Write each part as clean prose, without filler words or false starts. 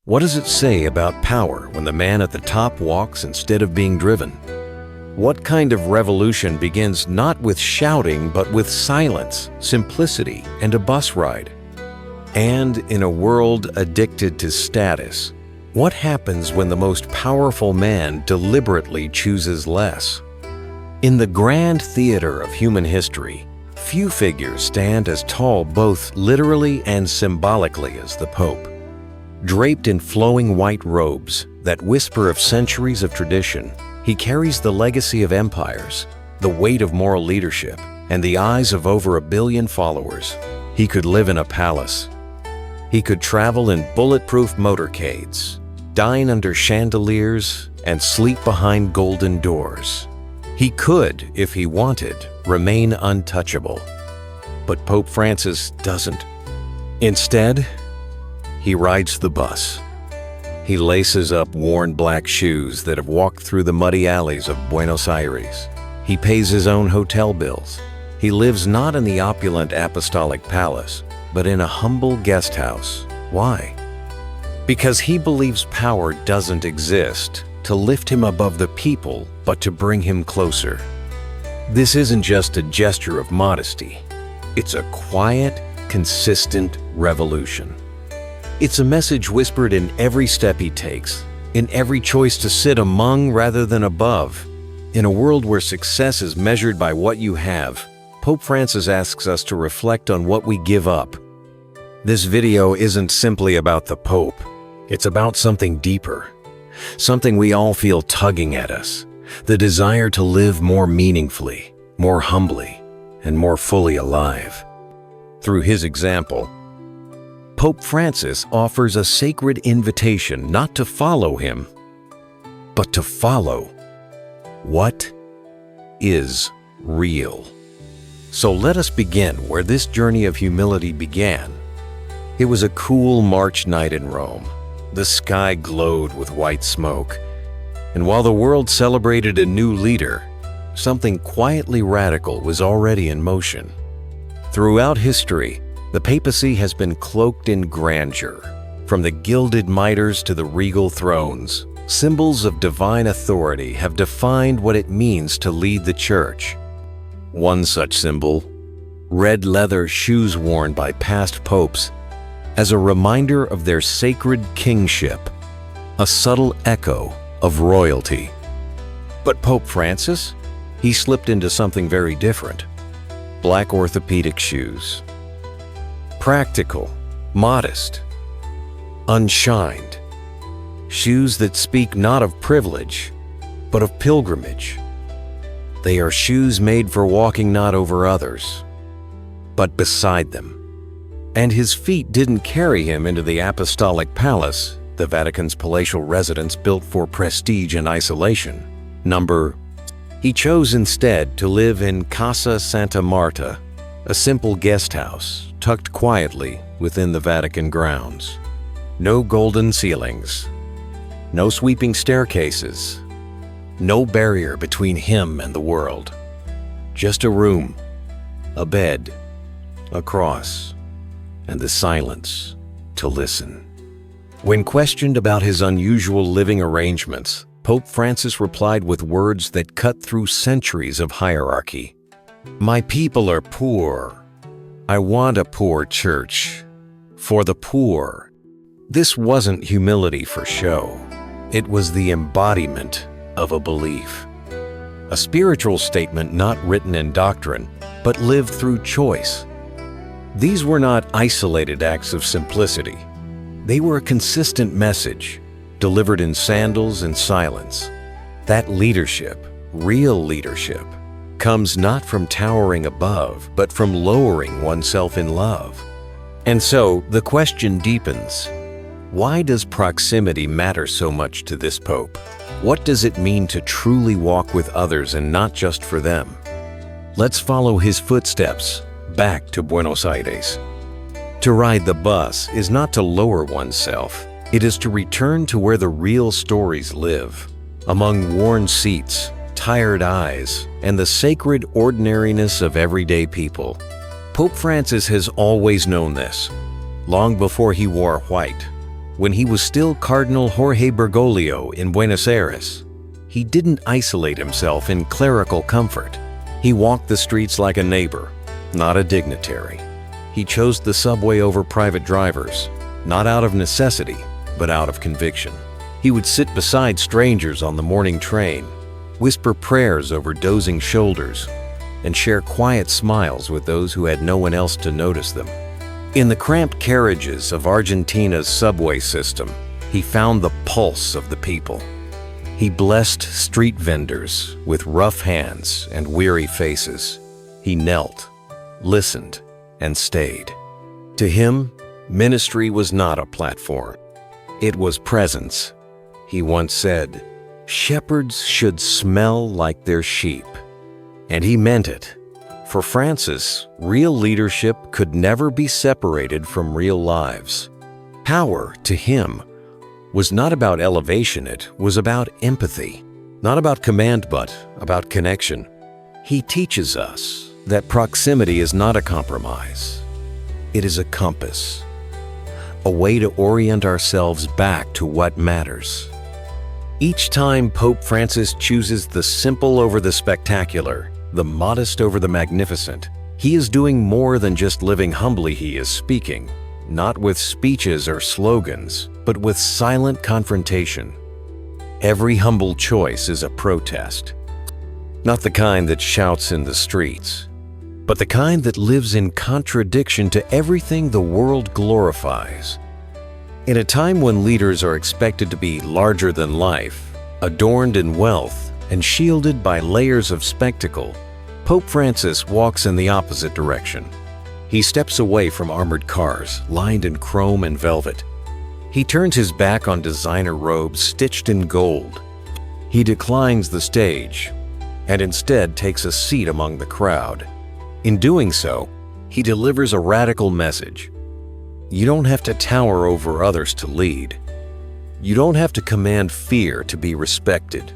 What does it say about power when the man at the top walks instead of being driven? What kind of revolution begins not with shouting but with silence, simplicity, and a bus ride? And in a world addicted to status, what happens when the most powerful man deliberately chooses less? In the grand theater of human history, few figures stand as tall both literally and symbolically as the Pope. Draped in flowing white robes that whisper of centuries of tradition, he carries the legacy of empires, the weight of moral leadership, and the eyes of over 1 billion followers. He could live in a palace. He could travel in bulletproof motorcades, dine under chandeliers, and sleep behind golden doors. He could, if he wanted, remain untouchable. But Pope Francis doesn't. Instead, he rides the bus. He laces up worn black shoes that have walked through the muddy alleys of Buenos Aires. He pays his own hotel bills. He lives not in the opulent apostolic palace, but in a humble guest house. Why? Because he believes power doesn't exist to lift him above the people, but to bring him closer. This isn't just a gesture of modesty. It's a quiet, consistent revolution. It's a message whispered in every step he takes, in every choice to sit among rather than above. In a world where success is measured by what you have, Pope Francis asks us to reflect on what we give up. This video isn't simply about the Pope. It's about something deeper, something we all feel tugging at us, the desire to live more meaningfully, more humbly, and more fully alive. Through his example, Pope Francis offers a sacred invitation not to follow him, but to follow what is real. So let us begin where this journey of humility began. It was a cool March night in Rome. The sky glowed with white smoke, and while the world celebrated a new leader, something quietly radical was already in motion. Throughout history, the papacy has been cloaked in grandeur. From the gilded mitres to the regal thrones, symbols of divine authority have defined what it means to lead the church. One such symbol, red leather shoes worn by past popes, as a reminder of their sacred kingship, a subtle echo of royalty. But Pope Francis? He slipped into something very different. Black orthopedic shoes. Practical, modest, unshined. Shoes that speak not of privilege, but of pilgrimage. They are shoes made for walking not over others, but beside them. And his feet didn't carry him into the apostolic palace, the Vatican's palatial residence built for prestige and isolation. He chose instead to live in Casa Santa Marta, a simple guest house tucked quietly within the Vatican grounds. No golden ceilings, no sweeping staircases, no barrier between him and the world. Just a room, a bed, a cross, and the silence to listen. When questioned about his unusual living arrangements, Pope Francis replied with words that cut through centuries of hierarchy. "My people are poor. I want a poor church. For the poor." This wasn't humility for show. It was the embodiment of a belief. A spiritual statement not written in doctrine, but lived through choice. These were not isolated acts of simplicity. They were a consistent message, delivered in sandals and silence. That leadership, real leadership, comes not from towering above, but from lowering oneself in love. And so the question deepens. Why does proximity matter so much to this Pope? What does it mean to truly walk with others and not just for them? Let's follow his footsteps back to Buenos Aires. To ride the bus is not to lower oneself. It is to return to where the real stories live, among worn seats, tired eyes, and the sacred ordinariness of everyday people. Pope Francis has always known this, long before he wore white. when he was still Cardinal Jorge Bergoglio in Buenos Aires, he didn't isolate himself in clerical comfort. He walked the streets like a neighbor, not a dignitary. He chose the subway over private drivers, not out of necessity, but out of conviction. He would sit beside strangers on the morning train, whisper prayers over dozing shoulders, and share quiet smiles with those who had no one else to notice them. In the cramped carriages of Argentina's subway system, he found the pulse of the people. He blessed street vendors with rough hands and weary faces. He knelt, listened, and stayed. To him, ministry was not a platform. It was presence. He once said, "Shepherds should smell like their sheep." And he meant it. For Francis, real leadership could never be separated from real lives. Power, to him, was not about elevation, it was about empathy. Not about command, but about connection. He teaches us that proximity is not a compromise. It is a compass, a way to orient ourselves back to what matters. Each time Pope Francis chooses the simple over the spectacular, the modest over the magnificent, he is doing more than just living humbly. He is speaking, not with speeches or slogans, but with silent confrontation. Every humble choice is a protest. Not the kind that shouts in the streets, but the kind that lives in contradiction to everything the world glorifies. In a time when leaders are expected to be larger than life, adorned in wealth, and shielded by layers of spectacle, Pope Francis walks in the opposite direction. He steps away from armored cars lined in chrome and velvet. He turns his back on designer robes stitched in gold. He declines the stage and instead takes a seat among the crowd. In doing so, he delivers a radical message. You don't have to tower over others to lead. You don't have to command fear to be respected.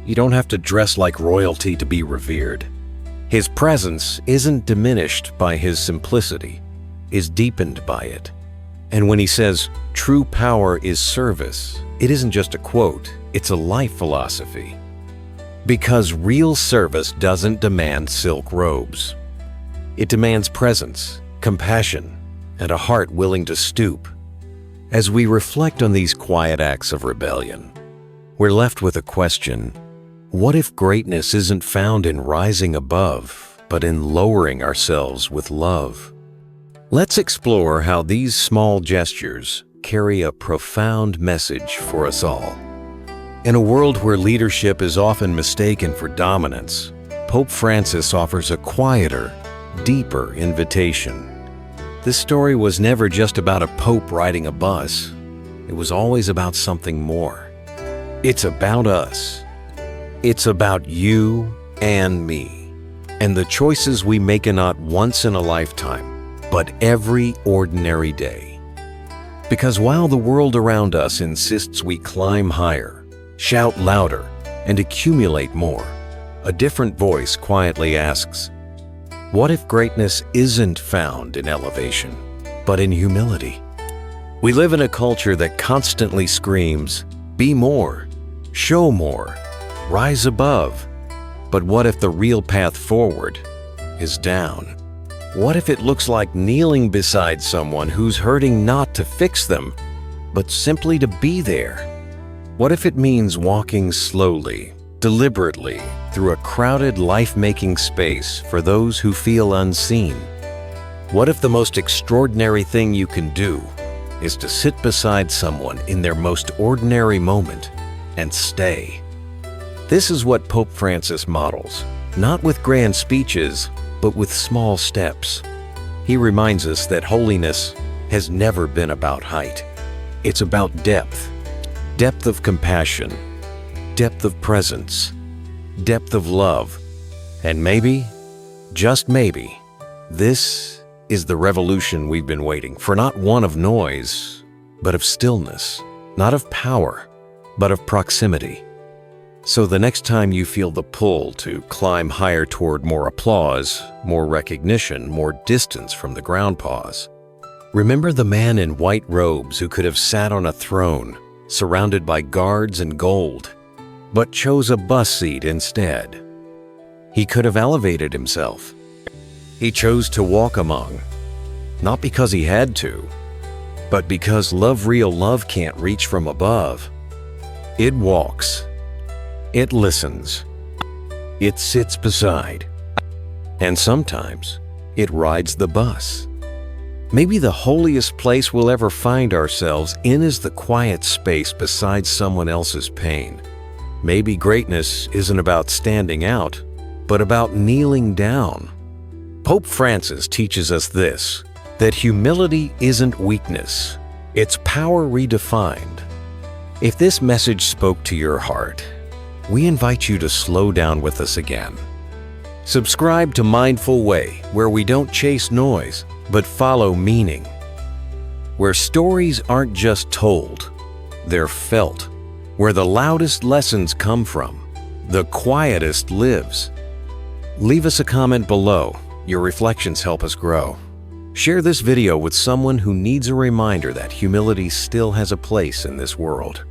You don't have to dress like royalty to be revered. His presence isn't diminished by his simplicity, is deepened by it. And when he says, "True power is service," it isn't just a quote, it's a life philosophy. Because real service doesn't demand silk robes. It demands presence, compassion, and a heart willing to stoop. As we reflect on these quiet acts of rebellion, we're left with a question. What if greatness isn't found in rising above, but in lowering ourselves with love? Let's explore how these small gestures carry a profound message for us all. In a world where leadership is often mistaken for dominance, Pope Francis offers a quieter, deeper invitation. This story was never just about a pope riding a bus. It was always about something more. It's about us. It's about you and me, and the choices we make not once in a lifetime, but every ordinary day. Because while the world around us insists we climb higher, shout louder, and accumulate more, a different voice quietly asks, what if greatness isn't found in elevation, but in humility? We live in a culture that constantly screams, be more, show more, rise above. But what if the real path forward is down? What if it looks like kneeling beside someone who's hurting not to fix them, but simply to be there? What if it means walking slowly, deliberately, through a crowded life-making space for those who feel unseen? What if the most extraordinary thing you can do is to sit beside someone in their most ordinary moment and stay? This is what Pope Francis models, not with grand speeches, but with small steps. He reminds us that holiness has never been about height. It's about depth. Depth of compassion, depth of presence, depth of love. And maybe, just maybe, this is the revolution we've been waiting for, not one of noise, but of stillness, not of power, but of proximity. So the next time you feel the pull to climb higher toward more applause, more recognition, more distance from the ground, pause. Remember the man in white robes who could have sat on a throne, surrounded by guards and gold, but chose a bus seat instead. He could have elevated himself. He chose to walk among, not because he had to, but because real love can't reach from above. It walks. It listens. It sits beside. And sometimes it rides the bus. Maybe the holiest place we'll ever find ourselves in is the quiet space beside someone else's pain. Maybe greatness isn't about standing out, but about kneeling down. Pope Francis teaches us this, that humility isn't weakness, it's power redefined. If this message spoke to your heart, we invite you to slow down with us again. Subscribe to Mindful Way, where we don't chase noise, but follow meaning. Where stories aren't just told, they're felt. Where the loudest lessons come from, the quietest lives. Leave us a comment below. Your reflections help us grow. Share this video with someone who needs a reminder that humility still has a place in this world.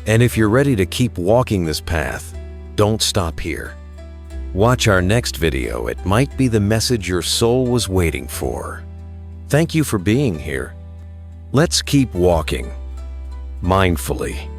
And if you're ready to keep walking this path, don't stop here. Watch our next video. It might be the message your soul was waiting for. Thank you for being here. Let's keep walking mindfully.